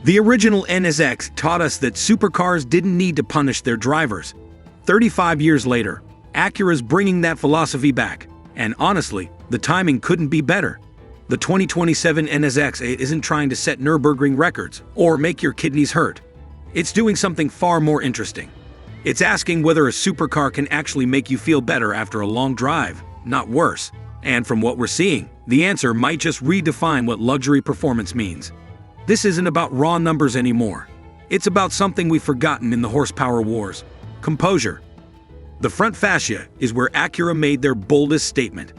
The original NSX taught us that supercars didn't need to punish their drivers. 35 years later, Acura's bringing that philosophy back, and honestly, the timing couldn't be better. The 2027 NSX isn't trying to set Nürburgring records or make your kidneys hurt. It's doing something far more interesting. It's asking whether a supercar can actually make you feel better after a long drive, not worse. And from what we're seeing, the answer might just redefine what luxury performance means. This isn't about raw numbers anymore. It's about something we've forgotten in the horsepower wars: composure. The front fascia is where Acura made their boldest statement.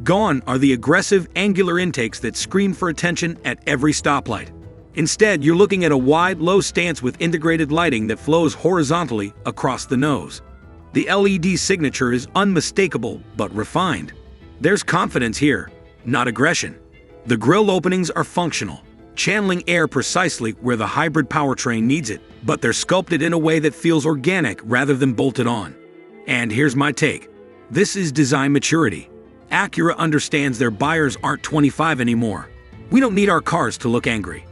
Gone are the aggressive, angular intakes that scream for attention at every stoplight. Instead, you're looking at a wide, low stance with integrated lighting that flows horizontally across the nose. The LED signature is unmistakable but refined. There's confidence here, not aggression. The grille openings are functional, channeling air precisely where the hybrid powertrain needs it, but they're sculpted in a way that feels organic rather than bolted on. And here's my take. This is design maturity. Acura understands their buyers aren't 25 anymore. We don't need our cars to look angry.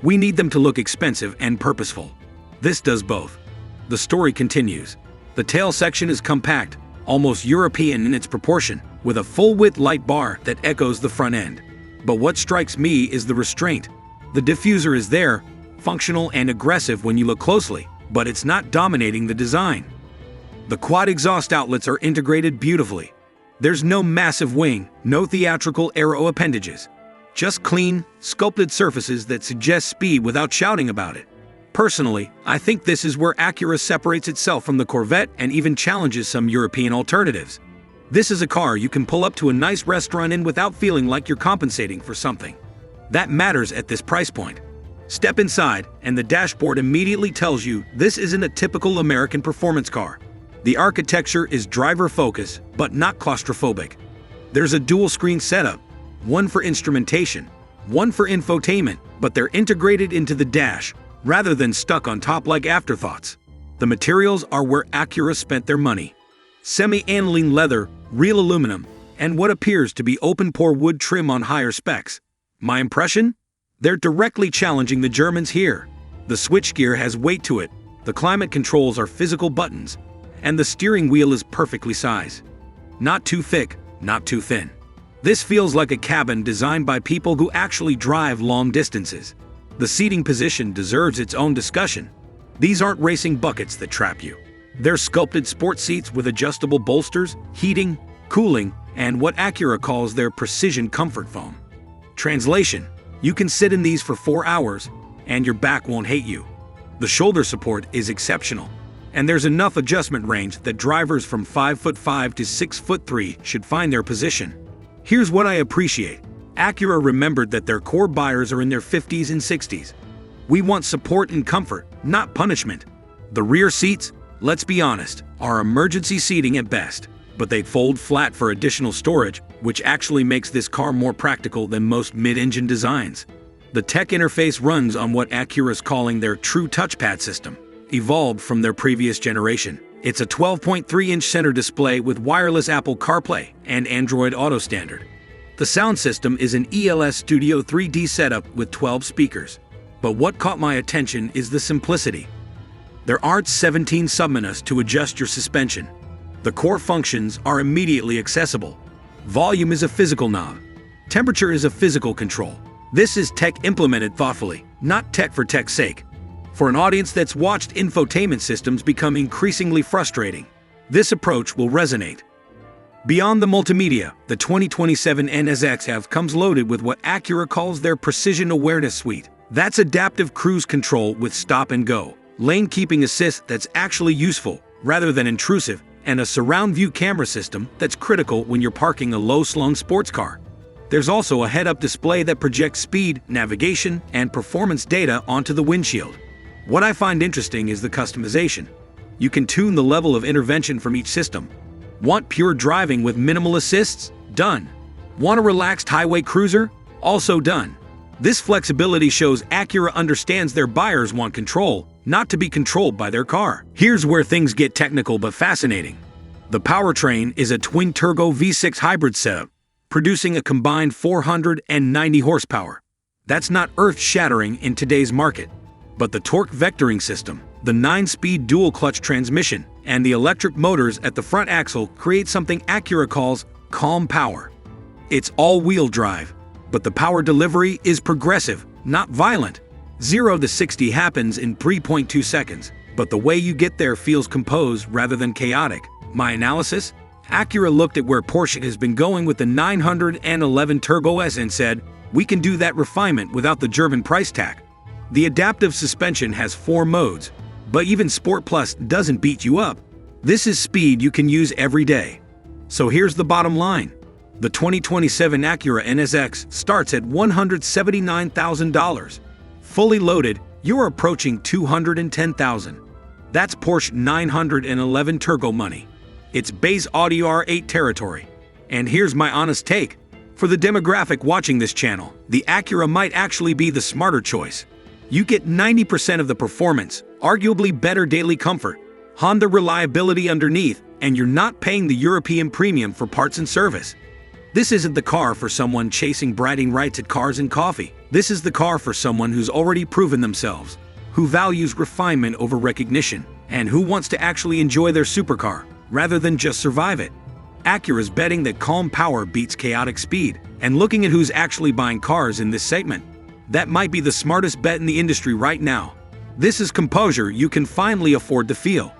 We need them to look expensive and purposeful. This does both. The story continues. The tail section is compact, almost European in its proportion, with a full-width light bar that echoes the front end. But what strikes me is the restraint. The diffuser is there, functional and aggressive when you look closely, but it's not dominating the design. The quad exhaust outlets are integrated beautifully. There's no massive wing, no theatrical aero appendages. Just clean, sculpted surfaces that suggest speed without shouting about it. Personally, I think this is where Acura separates itself from the Corvette and even challenges some European alternatives. This is a car you can pull up to a nice restaurant in without feeling like you're compensating for something. That matters at this price point. Step inside, and the dashboard immediately tells you this isn't a typical American performance car. The architecture is driver-focused, but not claustrophobic. There's a dual-screen setup, one for instrumentation, one for infotainment, but they're integrated into the dash, rather than stuck on top like afterthoughts. The materials are where Acura spent their money. Semi-aniline leather, real aluminum, and what appears to be open-pore wood trim on higher specs. My impression? They're directly challenging the Germans here. The switchgear has weight to it, the climate controls are physical buttons, and the steering wheel is perfectly sized. Not too thick, not too thin. This feels like a cabin designed by people who actually drive long distances. The seating position deserves its own discussion. These aren't racing buckets that trap you. They're sculpted sports seats with adjustable bolsters, heating, cooling, and what Acura calls their precision comfort foam. Translation: you can sit in these for 4 hours, and your back won't hate you. The shoulder support is exceptional, and there's enough adjustment range that drivers from 5'5" to 6'3" should find their position. Here's what I appreciate. Acura remembered that their core buyers are in their 50s and 60s. We want support and comfort, not punishment. The rear seats, let's be honest, are emergency seating at best, but they fold flat for additional storage, which actually makes this car more practical than most mid-engine designs. The tech interface runs on what Acura's calling their true touchpad system, evolved from their previous generation. It's a 12.3-inch center display with wireless Apple CarPlay and Android Auto standard. The sound system is an ELS Studio 3D setup with 12 speakers. But what caught my attention is the simplicity. There aren't 17 submenus to adjust your suspension. The core functions are immediately accessible. Volume is a physical knob. Temperature is a physical control. This is tech implemented thoughtfully, not tech for tech's sake. For an audience that's watched infotainment systems become increasingly frustrating, this approach will resonate. Beyond the multimedia, the 2027 NSX comes loaded with what Acura calls their Precision Awareness Suite. That's adaptive cruise control with stop and go, lane keeping assist that's actually useful rather than intrusive, and a surround view camera system that's critical when you're parking a low-slung sports car. There's also a head-up display that projects speed, navigation, and performance data onto the windshield. What I find interesting is the customization. You can tune the level of intervention from each system. Want pure driving with minimal assists? Done. Want a relaxed highway cruiser? Also done. This flexibility shows Acura understands their buyers want control, not to be controlled by their car. Here's where things get technical but fascinating. The powertrain is a twin-turbo V6 hybrid setup, producing a combined 490 horsepower. That's not earth-shattering in today's market. But the torque vectoring system, the 9-speed dual-clutch transmission, and the electric motors at the front axle create something Acura calls calm power. It's all-wheel drive, but the power delivery is progressive, not violent. 0 to 60 happens in 3.2 seconds, but the way you get there feels composed rather than chaotic. My analysis? Acura looked at where Porsche has been going with the 911 Turbo S and said, we can do that refinement without the German price tag. The adaptive suspension has 4 modes, but even Sport Plus doesn't beat you up. This is speed you can use every day. So here's the bottom line. The 2027 Acura NSX starts at $179,000. Fully loaded, you're approaching $210,000. That's Porsche 911 Turbo money. It's base Audi R8 territory. And here's my honest take. For the demographic watching this channel, the Acura might actually be the smarter choice. You get 90% of the performance, arguably better daily comfort, Honda reliability underneath, and you're not paying the European premium for parts and service. This isn't the car for someone chasing bragging rights at Cars and Coffee. This is the car for someone who's already proven themselves, who values refinement over recognition, and who wants to actually enjoy their supercar, rather than just survive it. Acura's betting that calm power beats chaotic speed, and looking at who's actually buying cars in this segment, that might be the smartest bet in the industry right now. This is composure you can finally afford to feel.